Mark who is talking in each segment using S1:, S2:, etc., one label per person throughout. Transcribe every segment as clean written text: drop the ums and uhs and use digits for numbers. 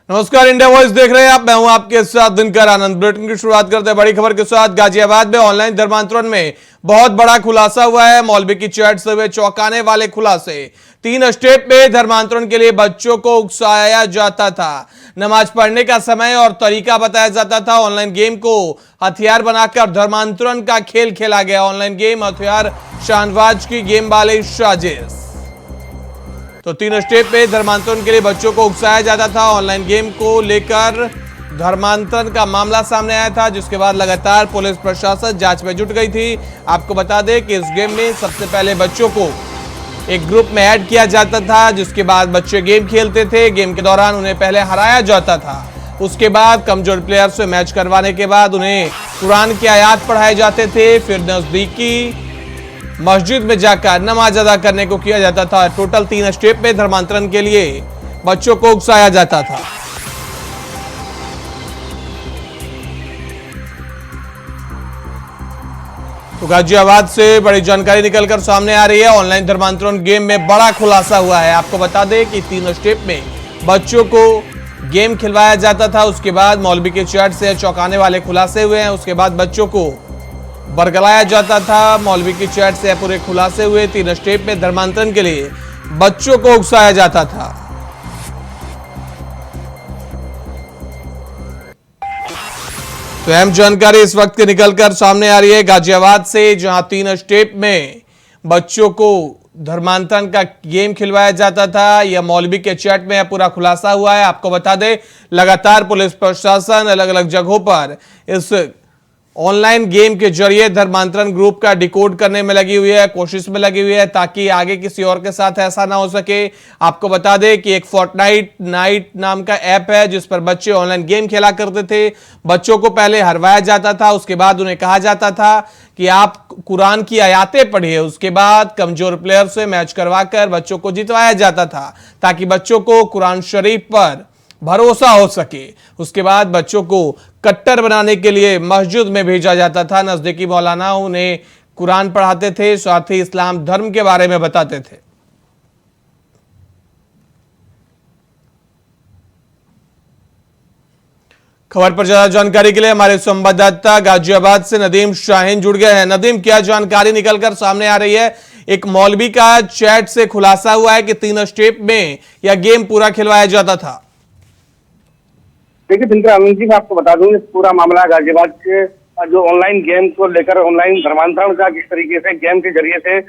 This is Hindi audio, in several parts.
S1: नमस्कार, इंडिया वॉइस देख रहे हैं आप। मैं हूं आपके साथ दिनकर आनंद। बुलेटिन की शुरुआत करते हैं बड़ी खबर के साथ। गाजियाबाद में ऑनलाइन धर्मांतरण में बहुत बड़ा खुलासा हुआ है। मौलवी की चैट से हुए चौंकाने वाले खुलासे। 3 स्टेप में धर्मांतरण के लिए बच्चों को उकसाया जाता था। नमाज पढ़ने का समय और तरीका बताया जाता था। ऑनलाइन गेम को हथियार बनाकर धर्मांतरण का खेल खेला गया। ऑनलाइन गेम हथियार शाहनवाज की गेम वाले साजिश। तो 3 स्टेप पे धर्मांतरण के लिए बच्चों को उकसाया जाता था। ऑनलाइन गेम को लेकर धर्मांतरण का मामला सामने आया था, जिसके बाद लगातार पुलिस प्रशासन जांच में जुट गई थी। आपको बता दें कि इस गेम में सबसे पहले बच्चों को एक ग्रुप में ऐड किया जाता था, जिसके बाद बच्चे गेम खेलते थे। गेम के दौरान उन्हें पहले हराया जाता था। उसके बाद कमजोर प्लेयर से मैच करवाने के बाद उन्हें कुरान की आयात पढ़ाए जाते थे। फिर नजदीकी मस्जिद में जाकर नमाज अदा करने को किया जाता था। टोटल 3 स्टेप में धर्मांतरण के लिए बच्चों को उकसाया जाता था। तो गाजियाबाद से बड़ी जानकारी निकलकर सामने आ रही है। ऑनलाइन धर्मांतरण गेम में बड़ा खुलासा हुआ है। आपको बता दें कि 3 स्टेप में बच्चों को गेम खिलवाया जाता था। उसके बाद मौलवी के चैट से चौंकाने वाले खुलासे हुए हैं। उसके बाद बच्चों को बरगलाया जाता था। मौलवी की चैट से पूरे खुलासे हुए। 3 स्टेप में धर्मांतरण के लिए बच्चों को उकसाया जाता था। तो अहम जानकारी इस वक्त निकलकर सामने आ रही है गाजियाबाद से, जहां 3 स्टेप में बच्चों को धर्मांतरण का गेम खिलवाया जाता था। यह मौलवी के चैट में पूरा खुलासा हुआ है। आपको बता दें, लगातार पुलिस प्रशासन अलग अलग जगहों पर इस ऑनलाइन गेम के जरिए धर्मांतरण ग्रुप का डिकोड करने में लगी हुई है, कोशिश में लगी हुई है, ताकि आगे किसी और के साथ ऐसा ना हो सके। आपको बता दें कि एक फोर्टनाइट नाइट नाम का ऐप है, जिस पर बच्चे ऑनलाइन गेम खेला करते थे। बच्चों को पहले हरवाया जाता था। उसके बाद उन्हें कहा जाता था कि आप कुरान की आयातें पढ़िए। उसके बाद कमजोर प्लेयर से मैच करवाकर बच्चों को जितवाया जाता था, ताकि बच्चों को कुरान शरीफ पर भरोसा हो सके। उसके बाद बच्चों को कट्टर बनाने के लिए मस्जिद में भेजा जाता था। नजदीकी मौलाना उन्हें कुरान पढ़ाते थे, साथ ही इस्लाम धर्म के बारे में बताते थे। खबर पर ज्यादा जानकारी के लिए हमारे संवाददाता गाजियाबाद से नदीम शाहीन जुड़ गए हैं। नदीम, क्या जानकारी निकलकर सामने आ रही है? एक मौलवी का चैट से खुलासा हुआ है कि 3 स्टेप में यह गेम पूरा खिलवाया जाता था।
S2: देखिए दिनकर आनंद जी, मैं आपको बता दूं, पूरा मामला गाजियाबाद के जो ऑनलाइन गेम को लेकर ऑनलाइन धर्मांतरण का किस तरीके से गेम के जरिए से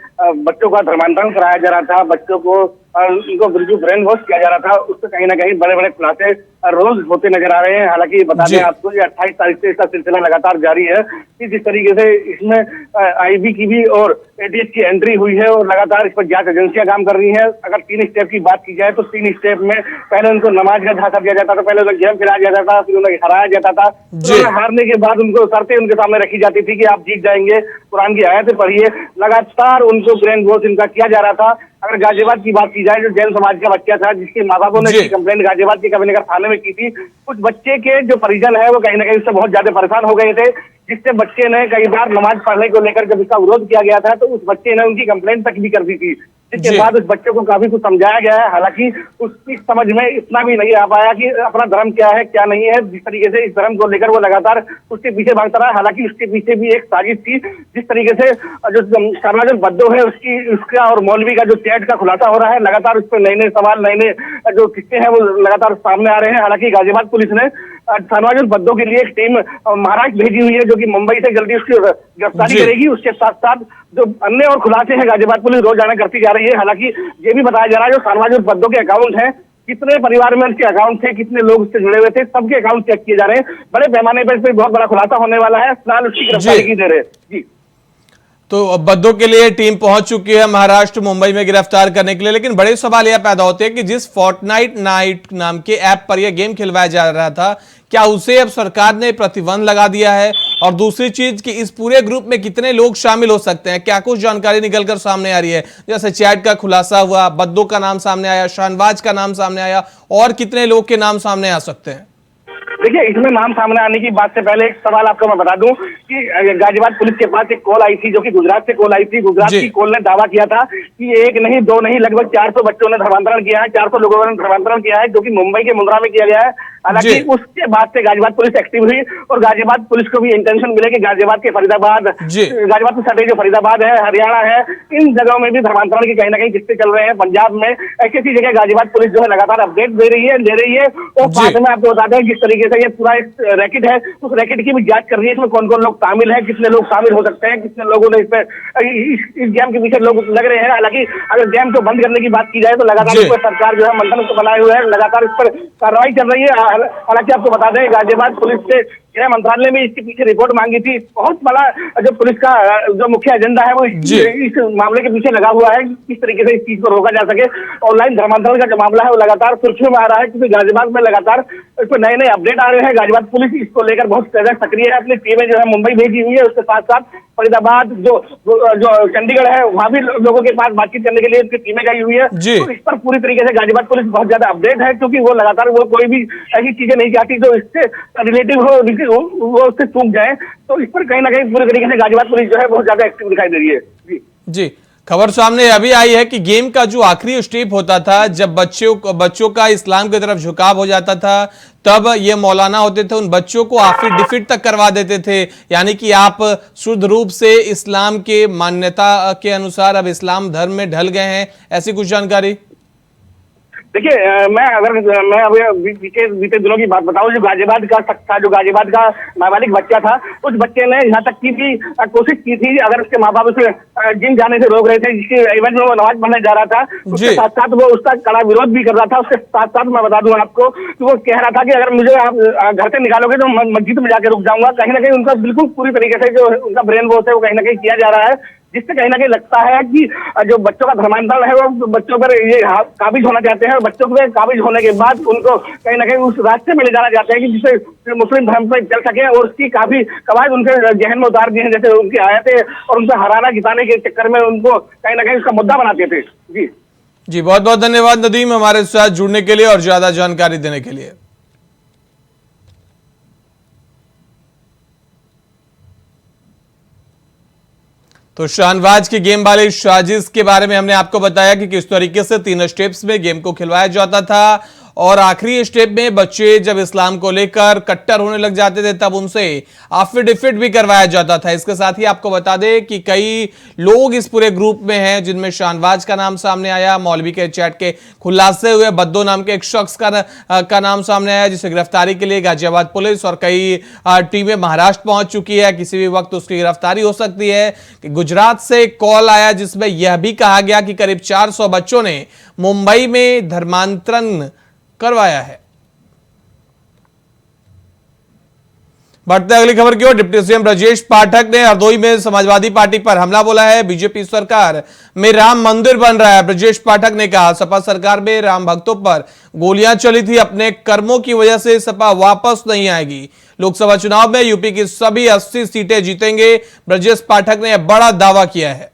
S2: बच्चों का धर्मांतरण कराया जा रहा था, बच्चों को उनको बिल्कुल ब्रेन वॉश किया जा रहा था, उससे कहीं ना कहीं बड़े बड़े खुलासे रोज होते नजर आ रहे हैं। हालांकि बता दें आपको, ये 28 तारीख से इसका सिलसिला लगातार जारी है कि जिस तरीके से इसमें आईबी की भी और एटीएस की एंट्री हुई है और लगातार इस पर जांच एजेंसियां काम कर रही हैं। अगर 3 स्टेप की बात की जाए तो 3 स्टेप में पहले उनको नमाज का झांसा दिया जाता था, पहले उन्हें गेम खिलाया जाता था, फिर उन्हें हराया जाता था। हारने के बाद उनको शर्तें उनके सामने रखी जाती थी कि आप जीत जाएंगे, कुरान की आयतें पढ़िए। लगातार उनको ब्रेन वॉश इनका किया जा रहा था। अगर गाजियाबाद की बात की जाए, जो जैन समाज का बच्चा था, जिसके माँ बापों ने कंप्लेंट गाजियाबाद के कविनगर थाने में की थी, कुछ बच्चे के जो परिजन है वो कहीं ना कहीं उससे बहुत ज्यादा परेशान हो गए थे, जिससे बच्चे ने कई बार नमाज पढ़ने को लेकर जब इसका विरोध किया गया था तो उस बच्चे ने उनकी कंप्लेंट तक भी कर दी थी। जिसके बाद उस बच्चे को काफी कुछ समझाया गया है। हालांकि उसकी समझ में इतना भी नहीं आ पाया कि अपना धर्म क्या है क्या नहीं है। जिस तरीके से इस धर्म को लेकर वो लगातार उसके पीछे भागता रहा। हालांकि उसके पीछे भी एक साजिश थी। जिस तरीके से जो शाहनवाज बद्दो है उसका और मौलवी का जो चैट का खुलासा हो रहा है, लगातार उस पर नए नए सवाल, नए नए जो किस्से हैं वो लगातार सामने आ रहे हैं। हालांकि गाजियाबाद पुलिस ने शाहनवाज बद्दो के लिए एक टीम महाराष्ट्र भेजी हुई है, जो कि मुंबई से जल्दी उसकी गिरफ्तारी करेगी। उसके साथ साथ जो अन्य और खुलासे हैं गाजियाबाद पुलिस रोजाना करती जा रही है। हालांकि ये भी बताया जा रहा है जो शाहनवाज बद्दो के अकाउंट हैं, कितने परिवार में उसके अकाउंट थे, कितने लोग उससे जुड़े हुए थे, सबके अकाउंट चेक किए जा रहे हैं। बड़े पैमाने पर इस पर बहुत बड़ा खुलासा होने वाला है। फिलहाल उसकी गिरफ्तारी की दे रहे जी।
S1: तो बद्दो के लिए टीम पहुंच चुकी है महाराष्ट्र, मुंबई में गिरफ्तार करने के लिए। लेकिन बड़े सवाल यह पैदा होते हैं कि जिस फोर्टनाइट नाइट नाम के ऐप पर यह गेम खिलवाया जा रहा था, क्या उसे अब सरकार ने प्रतिबंध लगा दिया है? और दूसरी चीज कि इस पूरे ग्रुप में कितने लोग शामिल हो सकते हैं? क्या कुछ जानकारी निकलकर सामने आ रही है? जैसे चैट का खुलासा हुआ, बद्दो का नाम सामने आया, शाहनवाज का नाम सामने आया, और कितने लोग के नाम सामने आ सकते हैं?
S2: देखिए, इसमें नाम सामने आने की बात से पहले एक सवाल आपको मैं बता दूं कि गाजियाबाद पुलिस के पास एक कॉल आई थी, जो कि गुजरात से कॉल आई थी। गुजरात
S1: जी
S2: की कॉल ने दावा किया था कि एक नहीं, दो नहीं, लगभग 400 बच्चों ने धर्मांतरण किया है, 400 लोगों ने धर्मांतरण किया है, जो कि मुंबई के मुंद्रा में किया गया है। हालांकि
S1: जी
S2: उसके बाद से गाजियाबाद पुलिस एक्टिव हुई और गाजियाबाद पुलिस को भी इंटेंशन मिले कि गाजियाबाद के फरीदाबाद,
S1: जी
S2: गाजियाबाद से सटे जो फरीदाबाद है, हरियाणा है, इन जगहों में भी धर्मांतरण की कहीं ना कहीं किस्से चल रहे हैं। पंजाब में ऐसी ऐसी जगह गाजियाबाद पुलिस जो है लगातार अपडेट दे रही है और साथ में आपको बताते हैं किस तरीके से ये पूरा एक रैकेट है, उस रैकेट की भी जांच कर रही है। इसमें कौन कौन लोग शामिल है, कितने लोग शामिल हो सकते हैं, कितने लोगों ने इस गेम के पीछे लोग लग रहे हैं। हालांकि अगर गेम को बंद करने की बात की जाए तो लगातार इस पर सरकार जो है मंथन को बनाए हुए है, लगातार इस पर कार्रवाई चल रही है। हालांकि आपको बता दें, गाजियाबाद पुलिस से गृह मंत्रालय में इसके पीछे रिपोर्ट मांगी थी। बहुत बड़ा जो पुलिस का जो मुख्य एजेंडा है वो इस मामले के पीछे लगा हुआ है, किस तरीके से इस चीज को रोका जा सके। ऑनलाइन धर्मांतरण का जो मामला है वो लगातार सुर्खियों में आ रहा है, क्योंकि गाजियाबाद में लगातार इस पर नए नए अपडेट आ रहे हैं। गाजियाबाद पुलिस इसको लेकर बहुत ज्यादा सक्रिय है, अपनी टीमें जो है मुंबई भेजी हुई है, उसके साथ साथ फरीदाबाद जो चंडीगढ़ है वहां भी लोगों के पास बातचीत करने के लिए उसकी टीमें गई हुई है। तो इस पर पूरी तरीके से गाजियाबाद पुलिस बहुत ज्यादा अपडेट है, क्योंकि वो लगातार वो कोई भी ऐसी चीजें नहीं चाहती जो इससे रिलेटिव हो, वो उससे चूक जाए। तो इस पर कहीं ना कहीं पूरी तरीके से गाजियाबाद पुलिस जो है बहुत ज्यादा एक्टिव दिखाई दे रही है।
S1: जी खबर सामने अभी आई है कि गेम का जो आखिरी स्टेप होता था, जब बच्चों का इस्लाम की तरफ झुकाव हो जाता था, तब ये मौलाना होते थे उन बच्चों को आफिर डिफीट तक करवा देते थे, यानी कि आप शुद्ध रूप से इस्लाम के मान्यता के अनुसार अब इस्लाम धर्म में ढल गए हैं, ऐसी कुछ जानकारी?
S2: देखिए, मैं अभी बीते दिनों की बात बताऊं, जो गाजियाबाद का शख्स था, जो गाजियाबाद का नाबालिग बच्चा था, उस बच्चे ने यहाँ तक की भी कोशिश की थी, अगर उसके माँ बाप उसे जिम जाने से रोक रहे थे, जिसके एवज में वो नमाज पढ़ने जा रहा था, उसके साथ साथ वो उसका कड़ा विरोध भी कर रहा था। उसके साथ साथ मैं बता दूं आपको कि वो कह रहा था कि अगर मुझे आप घर से निकालोगे तो मस्जिद में जाकर रुक जाऊंगा। कहीं ना कहीं उनका बिल्कुल पूरी तरीके से जो उनका ब्रेन वॉश है वो कहीं ना कहीं किया जा रहा है, जिससे कहीं ना कहीं लगता है कि जो बच्चों का धर्मांतरण है वो बच्चों पर ये काबिज होना चाहते हैं, और बच्चों पर काबिज होने के बाद उनको कहीं ना कहीं उस रास्ते में ले जाना चाहते हैं कि जिससे मुस्लिम धर्म पर चल सके, और उसकी काफी कवायद उनके जहन में उतार दी है, जैसे उनकी आयतें और उनसे हराना जिताने के चक्कर में उनको कहीं ना कहीं उसका मुद्दा बनाते थे। जी
S1: बहुत बहुत धन्यवाद नदीम, हमारे साथ जुड़ने के लिए और ज्यादा जानकारी देने के लिए। तो शाहनवाज की गेम वाले साजिश के बारे में हमने आपको बताया कि किस तरीके से 3 स्टेप्स में गेम को खिलवाया जाता था, और आखिरी स्टेप में बच्चे जब इस्लाम को लेकर कट्टर होने लग जाते थे तब उनसे एफिडेविट भी करवाया जाता था। इसके साथ ही आपको बता दें कि कई लोग इस पूरे ग्रुप में हैं, जिनमें शाहनवाज का नाम सामने आया, मौलवी के चैट के खुलासे हुए, बद्दो नाम के एक शख्स का नाम सामने आया, जिसे गिरफ्तारी के लिए गाजियाबाद पुलिस और कई टीमें महाराष्ट्र पहुंच चुकी है। किसी भी वक्त उसकी गिरफ्तारी हो सकती है। गुजरात से एक कॉल आया जिसमें यह भी कहा गया कि करीब 400 बच्चों ने मुंबई में धर्मांतरण करवाया है। बढ़ते अगली खबर की ओर। डिप्टी सीएम ब्रजेश पाठक ने हरदोई में समाजवादी पार्टी पर हमला बोला है। बीजेपी सरकार में राम मंदिर बन रहा है। ब्रजेश पाठक ने कहा, सपा सरकार में राम भक्तों पर गोलियां चली थी, अपने कर्मों की वजह से सपा वापस नहीं आएगी। लोकसभा चुनाव में यूपी की सभी 80 सीटें जीतेंगे, ब्रजेश पाठक ने बड़ा दावा किया है।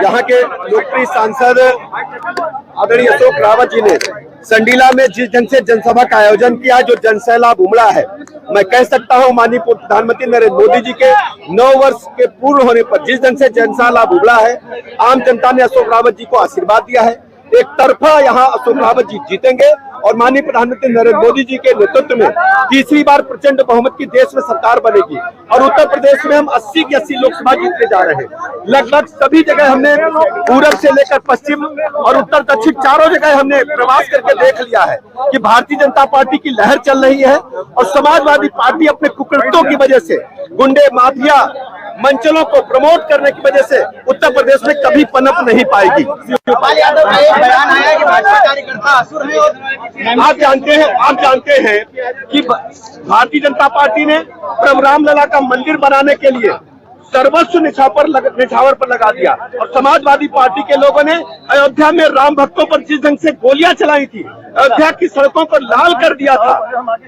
S3: यहाँ के लोकप्रिय सांसद आदरणीय अशोक रावत जी ने संडीला में जिस ढंग से जनसभा का आयोजन किया, जो जनसैलाब उमड़ा है, मैं कह सकता हूँ माननीय प्रधानमंत्री नरेंद्र मोदी जी के 9 वर्ष के पूर्ण होने पर जिस ढंग से जनसैलाब उमड़ा है, आम जनता ने अशोक रावत जी को आशीर्वाद दिया है। एक तरफा यहाँ अशोक रावत जी जीतेंगे और माननीय प्रधानमंत्री नरेंद्र मोदी जी के नेतृत्व में तीसरी बार प्रचंड बहुमत की देश में सरकार बनेगी और उत्तर प्रदेश में हम 80 की 80 लोकसभा जीतने जा रहे हैं। लगभग सभी जगह हमने पूरब से लेकर पश्चिम और उत्तर दक्षिण चारों जगह हमने प्रवास करके देख लिया है कि भारतीय जनता पार्टी की लहर चल रही है और समाजवादी पार्टी अपने कुकृत्यों की वजह से, गुंडे माफिया मंचलों को प्रमोट करने की वजह से उत्तर प्रदेश में कभी पनप नहीं पाएगी। आप जानते हैं कि भारतीय जनता पार्टी ने प्रभु रामलला का मंदिर बनाने के लिए सर्वस्व निछावर पर लगा दिया और समाजवादी पार्टी के लोगों ने अयोध्या में राम भक्तों पर जिस ढंग से गोलियां चलाई थी, अयोध्या की सड़कों को लाल कर दिया था,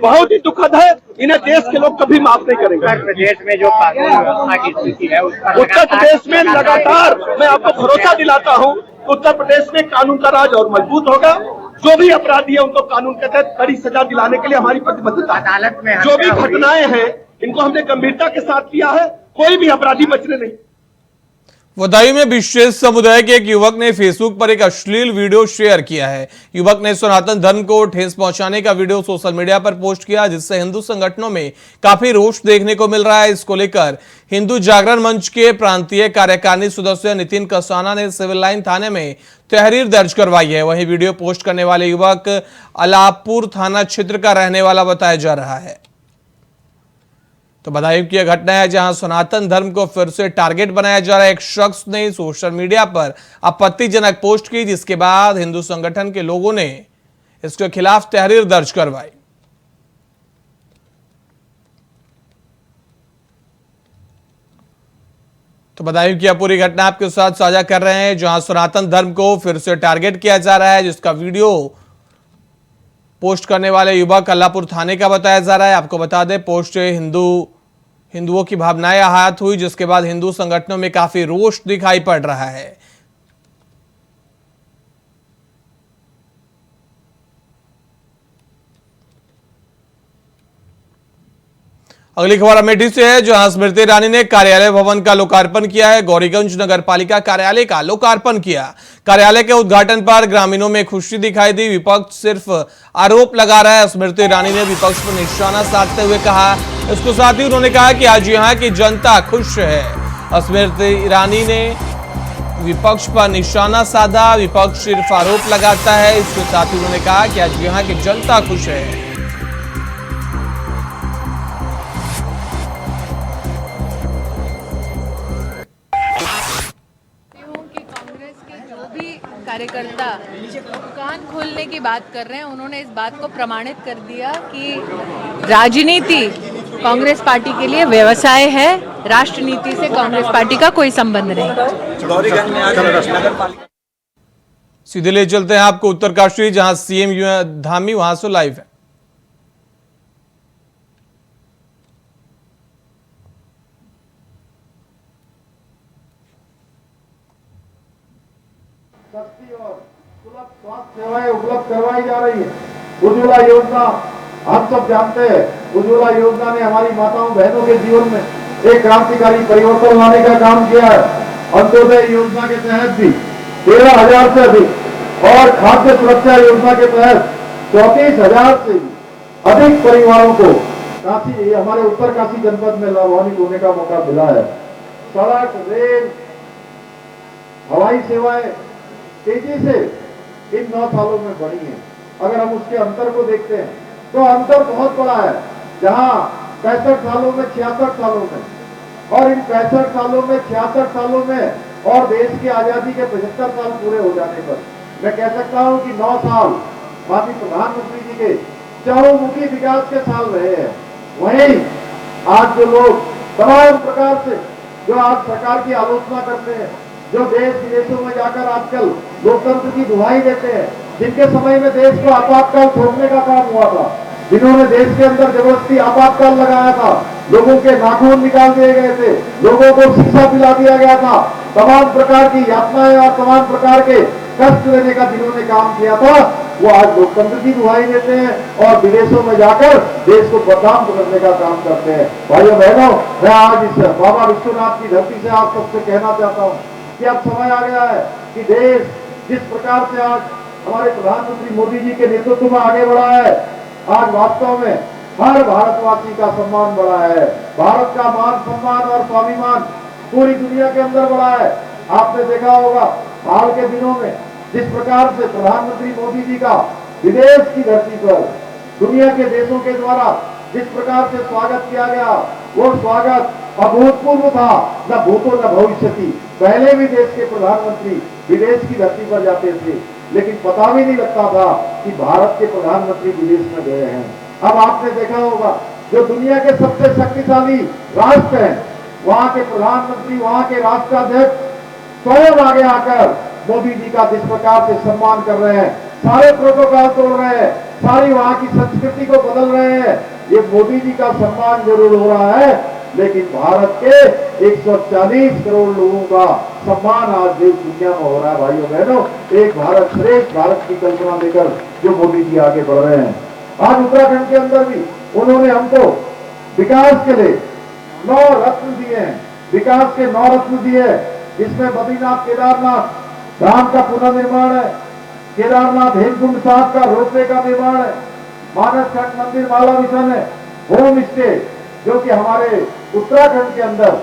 S3: बहुत ही दुखद है। इन्हें देश के लोग कभी माफ नहीं करेंगे। उत्तर प्रदेश में जो कानून व्यवस्था की स्थिति है, उत्तर प्रदेश में लगातार मैं आपको भरोसा दिलाता हूं, उत्तर प्रदेश में कानून का राज और मजबूत होगा जो भी अपराधी है उनको कानून के तहत कड़ी सजा दिलाने के लिए हमारी प्रतिबद्धता है।
S4: अदालत में
S3: जो भी घटनाएं हैं इनको हमने गंभीरता के साथ लिया है, कोई भी अपराधी बचने नहीं।
S1: बदायूं में विशेष समुदाय के एक युवक ने फेसबुक पर एक अश्लील वीडियो शेयर किया है। युवक ने सनातन धर्म को ठेस पहुंचाने का वीडियो सोशल मीडिया पर पोस्ट किया, जिससे हिंदू संगठनों में काफी रोष देखने को मिल रहा है। इसको लेकर हिंदू जागरण मंच के प्रांतीय कार्यकारिणी सदस्य नितिन कसाना ने सिविल लाइन थाने में तहरीर दर्ज करवाई है। वहीं वीडियो पोस्ट करने वाले युवक अलापुर थाना क्षेत्र का रहने वाला बताया जा रहा है। तो बदायूं की यह घटना है जहां सनातन धर्म को फिर से टारगेट बनाया जा रहा है। एक शख्स ने सोशल मीडिया पर आपत्तिजनक पोस्ट की, जिसके बाद हिंदू संगठन के लोगों ने इसके खिलाफ तहरीर दर्ज करवाई। तो बदायूं की यह पूरी घटना आपके साथ साझा कर रहे हैं, जहां सनातन धर्म को फिर से टारगेट किया जा रहा है, जिसका वीडियो पोस्ट करने वाले युवक अल्लापुर थाने का बताया जा रहा है। आपको बता दें, पोस्ट हिंदुओं की भावनाएं आहत हुई, जिसके बाद हिंदू संगठनों में काफी रोष दिखाई पड़ रहा है। अगली खबर अमेठी से है, जहां स्मृति ईरानी ने कार्यालय भवन का लोकार्पण किया है। गौरीगंज नगर पालिका कार्यालय का लोकार्पण किया। कार्यालय के उद्घाटन पर ग्रामीणों में खुशी दिखाई दी। विपक्ष सिर्फ आरोप लगा रहा है। स्मृति ईरानी ने विपक्ष पर निशाना साधते हुए कहा, इसके साथ ही उन्होंने कहा कि आज यहाँ की जनता खुश है। स्मृति ईरानी ने विपक्ष पर निशाना साधा, विपक्ष सिर्फ आरोप लगाता है। इसके साथ ही उन्होंने कहा कि आज यहाँ की जनता खुश है।
S5: कार्यकर्ता दुकान खोलने की बात कर रहे हैं, उन्होंने इस बात को प्रमाणित कर दिया कि राजनीति कांग्रेस पार्टी के लिए व्यवसाय है, राष्ट्रनीति से कांग्रेस पार्टी का कोई संबंध नहीं।
S1: सीधे ले चलते हैं आपको उत्तरकाशी, जहां सीएम धामी वहां से लाइव है।
S6: सस्ती और सुलभ स्वास्थ्य सेवाएं उपलब्ध करवाई जा रही है। उज्ज्वला योजना हम सब जानते हैं, उज्ज्वला योजना ने हमारी माताओं बहनों के जीवन में एक क्रांतिकारी परिवर्तन लाने का काम किया है। अंत्योदय योजना के तहत भी 13,000 से अधिक और खाद्य सुरक्षा योजना के तहत 34,000 से भी अधिक परिवारों को काशी हमारे उत्तरकाशी जनपद में लाभान्वित होने का मौका मिला है। सड़क, रेल, हवाई सेवाएं तेजी से इन 9 सालों में बढ़ी है। अगर हम उसके अंतर को देखते हैं तो अंतर बहुत बड़ा है। जहां 65 सालों में 66 सालों में और इन 65 सालों में 66 सालों में और देश की आजादी के 75 साल पूरे हो जाने पर मैं कह सकता हूं कि 9 साल माननीय प्रधानमंत्री जी के चहुमुखी विकास के साल रहे हैं। वहीं आज जो लोग तमाम प्रकार से जो आज सरकार की आलोचना करते हैं, जो देश विदेशों में जाकर आजकल लोकतंत्र की दुहाई देते हैं, जिनके समय में देश को आपातकाल छोड़ने का काम हुआ था, जिन्होंने देश के अंदर जबरदस्ती आपातकाल लगाया था, लोगों के नाखून निकाल दिए गए थे, लोगों को शीशा पिला दिया गया था, तमाम प्रकार की यातनाएं और तमाम प्रकार के कष्ट लेने का जिन्होंने काम किया था, वो आज लोकतंत्र की दुहाई देते हैं और विदेशों में जाकर देश को बदनाम करने का काम करते हैं। भाइयों बहनों, मैं आज इस बाबा विश्वनाथ की धरती से आप सबसे कहना चाहता हूँ कि अब समय आ गया है कि देश जिस प्रकार से आज हमारे प्रधानमंत्री मोदी जी के नेतृत्व में आगे बढ़ा है, आज वास्तव में हर भारतवासी का सम्मान बढ़ा है। भारत का मान सम्मान और स्वाभिमान पूरी दुनिया के अंदर बढ़ा है। आपने देखा होगा हाल के दिनों में जिस प्रकार से प्रधानमंत्री मोदी जी का विदेश की धरती पर दुनिया के देशों के द्वारा जिस प्रकार से स्वागत किया गया, वो स्वागत अभूतपूर्व था, न भूतो न भविष्यति। पहले भी देश के प्रधानमंत्री विदेश की धरती पर जाते थे, लेकिन पता भी नहीं लगता था कि भारत के प्रधानमंत्री विदेश में गए हैं। अब आपने देखा होगा जो दुनिया के सबसे शक्तिशाली राष्ट्र हैं, वहां के प्रधानमंत्री, वहां के राष्ट्राध्यक्ष स्वयं आगे आकर मोदी जी का जिस प्रकार से सम्मान कर रहे हैं, सारे प्रोटोकॉल तोड़ रहे हैं, सारी वहां की संस्कृति को बदल रहे हैं। ये मोदी जी का सम्मान जरूर हो रहा है, लेकिन भारत के 140 करोड़ लोगों का सम्मान आज देश दुनिया में हो रहा है। भाइयों बहनों, एक भारत श्रेष्ठ भारत की कल्पना लेकर जो मोदी जी आगे बढ़ रहे हैं। आज उत्तराखंड के अंदर भी उन्होंने हमको विकास के लिए 9 रत्न दिए हैं, विकास के 9 रत्न दिए, जिसमें बद्रीनाथ केदारनाथ धाम का पुनर्निर्माण है, केदारनाथ हेमकुंड साहब का रोपवे का निर्माण है, मानस खंड मंदिर माला मिशन है, होम स्टे जो कि हमारे उत्तराखंड के अंदर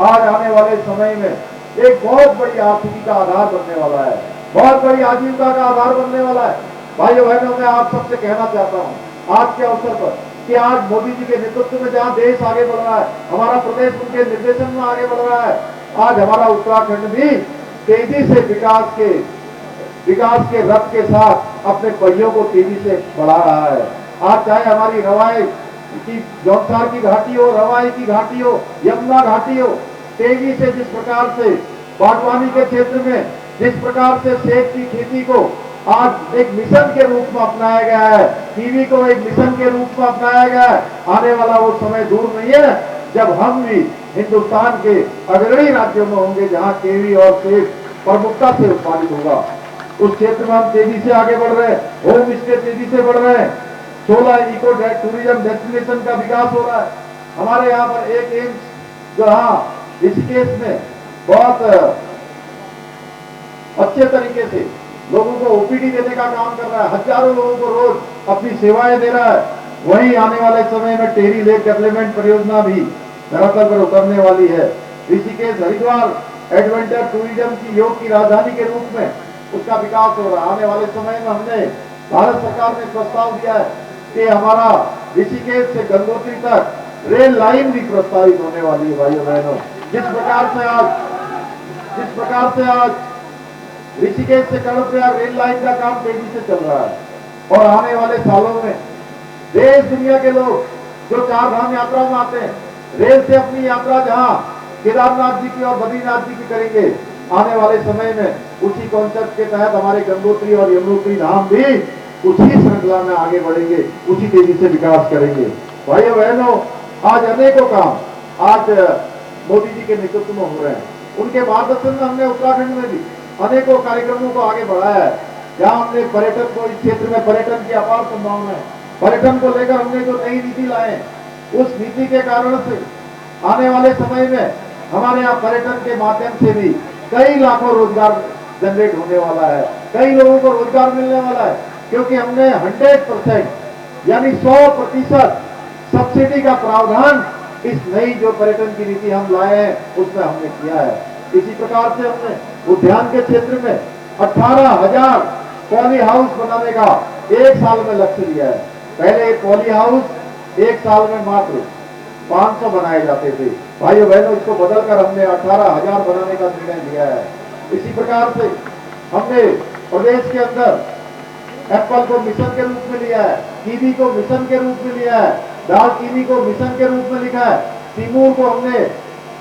S6: आज आने वाले समय में एक बहुत बड़ी आर्थिकी का आधार बनने वाला है, बहुत बड़ी आजीविका का आधार बनने वाला है। भाइयों बहनों, मैं आप सबसे कहना चाहता हूँ आज के अवसर पर कि आज मोदी जी के नेतृत्व में जहाँ देश आगे बढ़ रहा है, हमारा प्रदेश उनके निर्देशन में आगे बढ़ रहा है, आज हमारा उत्तराखंड भी तेजी से विकास के रथ के साथ अपने पहियों को तेजी से बढ़ा रहा है। आज चाहे हमारी रवाई की जौनसार की घाटी हो, रवाई की घाटी हो, यमुना घाटी हो, तेजी से जिस प्रकार से बागवानी के क्षेत्र में जिस प्रकार से सेब की खेती को आज एक मिशन के रूप में अपनाया गया है, कीवी को एक मिशन के रूप में अपनाया गया है, आने वाला वो समय दूर नहीं है जब हम भी हिंदुस्तान के अग्रणी राज्यों में होंगे जहां कीवी और सेब प्रमुखता से उत्पादित होगा। उस क्षेत्र में हम तेजी से आगे बढ़ रहे हैं, होम स्टे तेजी से बढ़ रहे हैं, 16 इको टूरिज्म डेस्टिनेशन का विकास हो रहा है। हमारे यहाँ पर एक एम्स जो ऋषिकेश में बहुत अच्छे तरीके से लोगों को ओपीडी देने का काम कर रहा है, हजारों लोगों को रोज अपनी सेवाएं दे रहा है। वहीं आने वाले समय में टेरी लेक डेवलपमेंट परियोजना भी धरातल पर उतरने वाली है। ऋषिकेश हरिद्वार एडवेंचर टूरिज्म की योग की राजधानी के रूप में उसका विकास हो रहा है। आने वाले समय में हमने भारत सरकार ने प्रस्ताव दिया है कि हमारा ऋषिकेश से गंगोत्री तक रेल लाइन भी प्रस्तावित होने वाली है। भाइयों बहनों, जिस प्रकार से आज ऋषिकेश से कर्णप्रयाग रेल लाइन का काम तेजी से चल रहा है और आने वाले सालों में देश दुनिया के लोग जो 4 धाम यात्रा में आते हैं, रेल से अपनी यात्रा जहां केदारनाथ जी की और बद्रीनाथ जी की करेंगे, आने वाले समय में उसी कॉन्सेप्ट के तहत हमारे गंगोत्री और यमुनोत्री धाम भी उसी श्रृंखला में आगे बढ़ेंगे, उसी तेजी से विकास करेंगे। भाइयों बहनों, आज अनेकों काम आज मोदी जी के नेतृत्व में हो रहे हैं। उनके मार्गदर्शन में हमने उत्तराखंड में भी अनेकों कार्यक्रमों को आगे बढ़ाया है, जहां हमने पर्यटन को, इस क्षेत्र में पर्यटन की अपार संभावना है, पर्यटन को लेकर हमने जो नई नीति लाए, उस नीति के कारण से आने वाले समय में हमारे यहाँ पर्यटन के माध्यम से भी कई लाखों रोजगार जनरेट होने वाला है, कई लोगों को रोजगार मिलने वाला है, क्योंकि हमने 100% यानी 100% सब्सिडी का प्रावधान इस नई जो पर्यटन की नीति हम लाए हैं उसमें हमने किया है। इसी प्रकार से हमने उद्यान के क्षेत्र में 18,000 पॉली हाउस बनाने का 1 साल में लक्ष्य लिया है। पहले पॉली हाउस 1 साल में मात्र 500 बनाए जाते थे। भाइयों बहनों, इसको बदलकर हमने 18,000 बनाने का निर्णय लिया है। इसी प्रकार से हमने प्रदेश के अंदर एप्पल को मिशन के रूप में लिया है, कीवी को मिशन के रूप में लिया है, दालचीनी को मिशन के रूप में लिखा है, तिमूर को हमने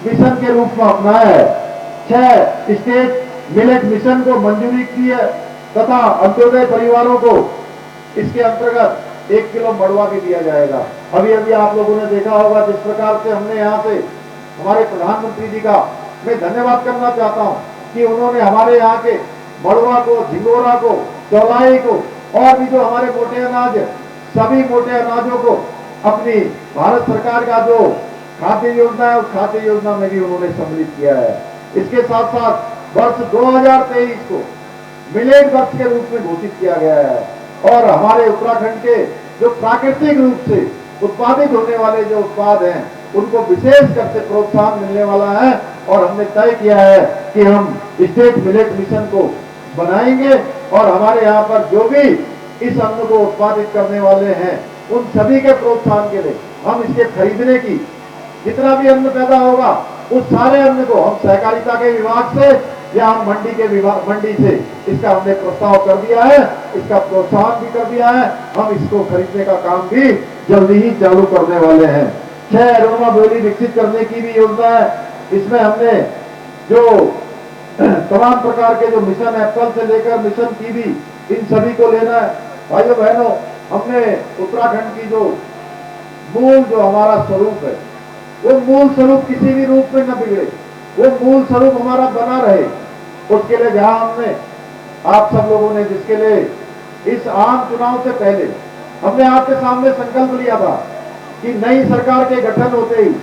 S6: मिशन के रूप में अपनाया है। 6 स्टेट मिलेट मिशन को मंजूरी की है तथा अंत्योदय परिवारों को इसके अंतर्गत 1 किलो मड़वा भी दिया जाएगा। अभी अभी आप लोगों ने देखा होगा जिस प्रकार से हमने यहाँ से हमारे प्रधानमंत्री जी का मैं धन्यवाद करना चाहता हूँ कि उन्होंने हमारे यहाँ के मड़वा को, झिंगोरा को, चौलाई को और भी जो हमारे मोटे अनाज, सभी मोटे अनाजों को अपनी भारत सरकार का जो खाद्य योजना है उस खाद्य योजना में भी उन्होंने सम्मिलित किया है। इसके साथ साथ वर्ष 2023 को मिलेट वर्ष के रूप में घोषित किया गया है और हमारे उत्तराखंड के जो प्राकृतिक रूप से उत्पादित होने वाले जो उत्पाद हैं उनको विशेष कर से प्रोत्साहन मिलने वाला है और हमने तय किया है कि हम स्टेट मिलेट मिशन को बनाएंगे और हमारे यहाँ पर जो भी इस अन्न को उत्पादित करने वाले हैं उन सभी के प्रोत्साहन के लिए हम इसके खरीदने की जितना भी अन्न पैदा होगा उस सारे अन्न को हम सहकारिता के विभाग से या हम मंडी से इसका हमने प्रस्ताव कर दिया है, इसका प्रोत्साहन भी कर दिया है। हम इसको खरीदने का काम भी जल्दी ही चालू करने वाले हैं। 6 एरोमा बोली विकसित करने की भी योजना है। इसमें हमने जो तमाम प्रकार के जो मिशन एप्पल से लेकर मिशन कीवी इन सभी को लेना है। भाइयों बहनों, हमने उत्तराखंड की जो मूल जो हमारा स्वरूप है वो मूल स्वरूप किसी भी रूप में न बिगड़े, वो मूल स्वरूप हमारा बना रहे। उसके लिए जहां हमने आप सब लोगों ने, जिसके लिए इस आम चुनाव से पहले हमने आपके सामने संकल्प लिया था कि नई सरकार के गठन होते ही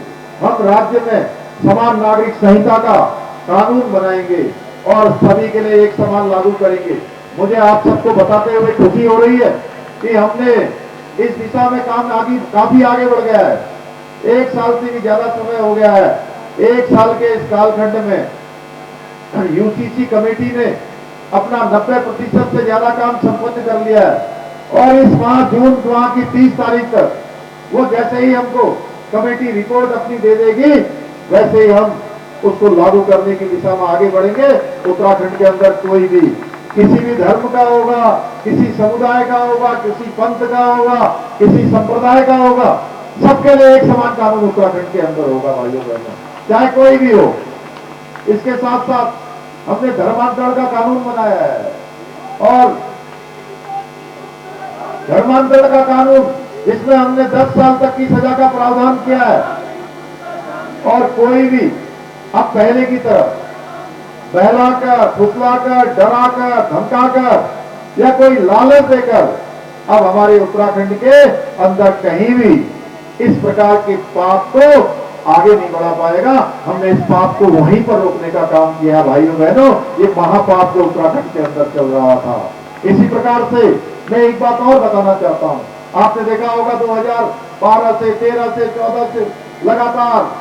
S6: हम राज्य में समान नागरिक संहिता का कानून बनाएंगे और सभी के लिए एक समान लागू करेंगे। मुझे आप सबको बताते हुए खुशी हो रही है कि हमने इस दिशा में काम काफी आगे बढ़ गया है। 1 साल से भी ज्यादा समय हो गया है। 1 साल के इस कालखंड में यूसीसी कमेटी ने अपना 90% से ज्यादा काम संपन्न कर लिया है और इस माह जून माह की 30 तारीख तक वो जैसे ही हमको कमेटी रिपोर्ट अपनी दे देगी, वैसे ही हम उसको लागू करने की दिशा में आगे बढ़ेंगे। उत्तराखंड के अंदर कोई भी किसी भी धर्म का होगा, किसी समुदाय का होगा, किसी पंथ का होगा, किसी संप्रदाय का होगा, सबके लिए एक समान कानून उत्तराखंड के अंदर होगा भाइयों बहनों, चाहे कोई भी हो। इसके साथ साथ हमने धर्मांतरण का कानून बनाया है और धर्मांतरण का कानून जिसमें हमने 10 साल तक की सजा का प्रावधान किया है और कोई भी अब पहले की तरह बहलाकर, फुसलाकर, डराकर, धमकाकर या कोई लालच देकर अब हमारे उत्तराखंड के अंदर कहीं भी इस प्रकार के पाप को आगे नहीं बढ़ा पाएगा। हमने इस पाप को वहीं पर रोकने का काम किया भाइयों बहनों। ये महापाप जो उत्तराखंड के अंदर चल रहा था, इसी प्रकार से मैं एक बात और बताना चाहता हूँ। आपने देखा होगा 2012 से 13 से 14 से लगातार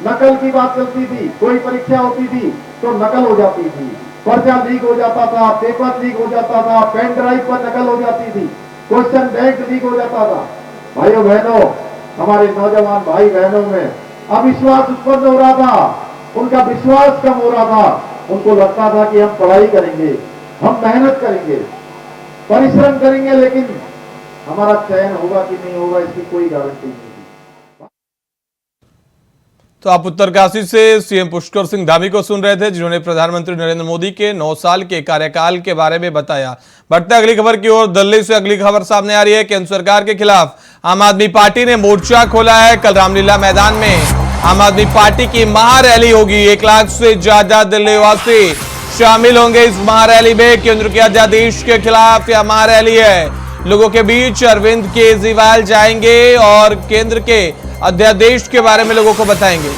S6: नकल की बात चलती थी। कोई परीक्षा होती थी तो नकल हो जाती थी, पर्चा लीक हो जाता था, पेपर लीक हो जाता था, पेन ड्राइव पर नकल हो जाती थी, क्वेश्चन बैंक लीक हो जाता था। भाइयों बहनों, हमारे नौजवान भाई बहनों में अविश्वास उत्पन्न हो रहा था, उनका विश्वास कम हो रहा था। उनको लगता था कि हम पढ़ाई करेंगे, हम मेहनत करेंगे, परिश्रम करेंगे, लेकिन हमारा चयन होगा कि नहीं होगा इसकी कोई गारंटी नहीं।
S1: तो आप उत्तरकाशी से सीएम पुष्कर सिंह धामी को सुन रहे थे, जिन्होंने प्रधानमंत्री नरेंद्र मोदी के 9 साल के कार्यकाल के बारे में बताया। बढ़ते अगली खबर की ओर, दिल्ली से अगली खबर सामने आ रही है। केंद्र सरकार के खिलाफ आम आदमी पार्टी ने मोर्चा खोला है। कल रामलीला मैदान में आम आदमी पार्टी की महारैली होगी। 1 लाख से ज्यादा दिल्ली वासी शामिल होंगे इस महारैली में। केंद्र के अध्यादेश के खिलाफ यह महारैली है। लोगों के बीच अरविंद केजरीवाल जाएंगे और केंद्र के अध्यादेश के बारे में लोगों को बताएंगे।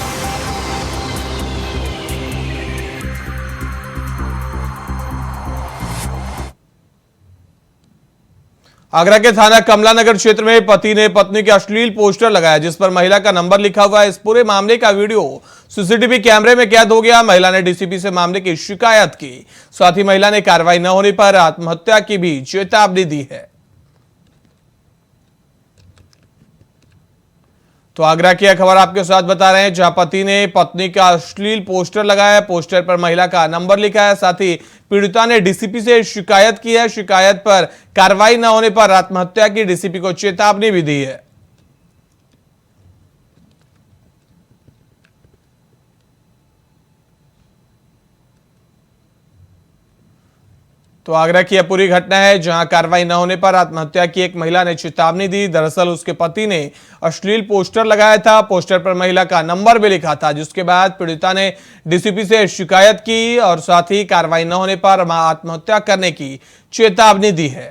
S1: आगरा के थाना कमला नगर क्षेत्र में पति ने पत्नी के अश्लील पोस्टर लगाया, जिस पर महिला का नंबर लिखा हुआ है। इस पूरे मामले का वीडियो सीसीटीवी कैमरे में कैद हो गया। महिला ने डीसीपी से मामले की शिकायत की। साथ ही महिला ने कार्रवाई न होने पर आत्महत्या की भी चेतावनी दी है। तो आगरा की यह खबर आपके साथ बता रहे हैं, जहां पति ने पत्नी का अश्लील पोस्टर लगाया है। पोस्टर पर महिला का नंबर लिखा है। साथ ही पीड़िता ने डीसीपी से शिकायत की है। शिकायत पर कार्रवाई न होने पर आत्महत्या की डीसीपी को चेतावनी भी दी है। तो आगरा की यह पूरी घटना है, जहां कार्रवाई न होने पर आत्महत्या की एक महिला ने चेतावनी दी। दरअसल उसके पति ने अश्लील पोस्टर लगाया था। पोस्टर पर महिला का नंबर भी लिखा था, जिसके बाद पीड़िता ने डीसीपी से शिकायत की और साथ ही कार्रवाई न होने पर आत्महत्या करने की चेतावनी दी है।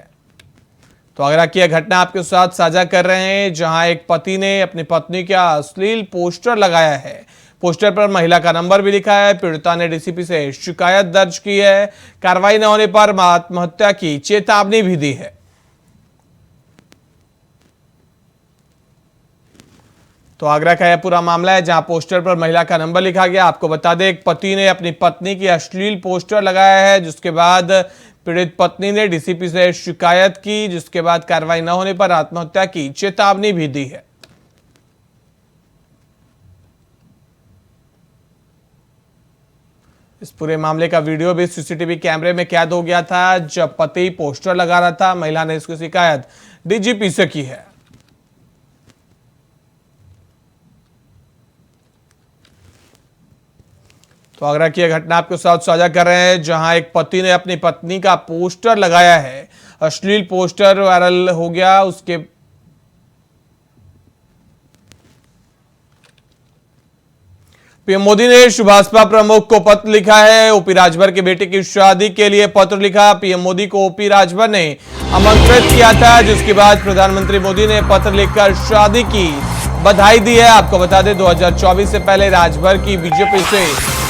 S1: तो आगरा की यह घटना आपके साथ साझा कर रहे हैं, जहां एक पति ने अपनी पत्नी का अश्लील पोस्टर लगाया है। पोस्टर पर महिला का नंबर भी लिखा है। पीड़िता ने डीसीपी से शिकायत दर्ज की है। कार्रवाई न होने पर आत्महत्या की चेतावनी भी दी है। तो आगरा का यह पूरा मामला है, जहां पोस्टर पर महिला का नंबर लिखा गया। आपको बता दें, एक पति ने अपनी पत्नी की अश्लील पोस्टर लगाया है, जिसके बाद पीड़ित पत्नी ने डीसीपी से शिकायत की, जिसके बाद कार्रवाई न होने पर आत्महत्या की चेतावनी भी दी है। इस पूरे मामले का वीडियो भी सीसीटीवी कैमरे में कैद हो गया था, जब पति पोस्टर लगा रहा था। महिला ने इसकी शिकायत डीजीपी से की है। तो आगरा की यह घटना आपके साथ साझा कर रहे हैं, जहां एक पति ने अपनी पत्नी का पोस्टर लगाया है। अश्लील पोस्टर वायरल हो गया। उसके पीएम मोदी ने भाजपा प्रमुख को पत्र लिखा है। ओपी राजभर के बेटे की शादी के लिए पत्र लिखा। पीएम मोदी को ओपी राजभर ने आमंत्रित किया था, जिसके बाद प्रधानमंत्री मोदी ने पत्र लिखकर शादी की बधाई दी है। आपको बता दें 2024 से पहले राजभर की बीजेपी से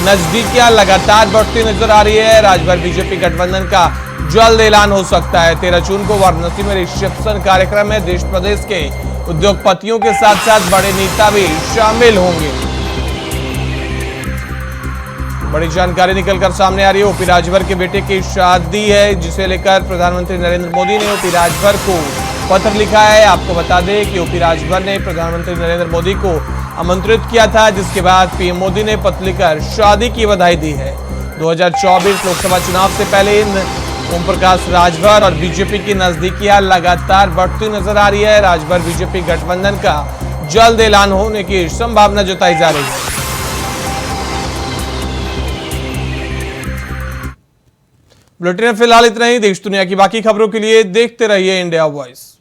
S1: नजदीकियां लगातार बढ़ती नजर आ रही है। राजभर बीजेपी गठबंधन का जल्द ऐलान हो सकता है। 13 जून को वाराणसी में रिसेप्शन कार्यक्रम में देश प्रदेश के उद्योगपतियों के साथ साथ बड़े नेता भी शामिल होंगे। बड़ी जानकारी निकलकर सामने आ रही है। ओपी राजभर के बेटे की शादी है, जिसे लेकर प्रधानमंत्री नरेंद्र मोदी ने ओपी राजभर को पत्र लिखा है। आपको बता दें कि ओपी राजभर ने प्रधानमंत्री नरेंद्र मोदी को आमंत्रित किया था, जिसके बाद पीएम मोदी ने पत्र लिखकर शादी की बधाई दी है। 2024 लोकसभा चुनाव से पहले ओम प्रकाश राजभर और बीजेपी की नजदीकियां लगातार बढ़ती नजर आ रही है। राजभर बीजेपी गठबंधन का जल्द ऐलान होने की संभावना जताई जा रही है। बुलेटिन में फिलहाल इतना ही। देश दुनिया की बाकी खबरों के लिए देखते रहिए इंडिया वॉइस।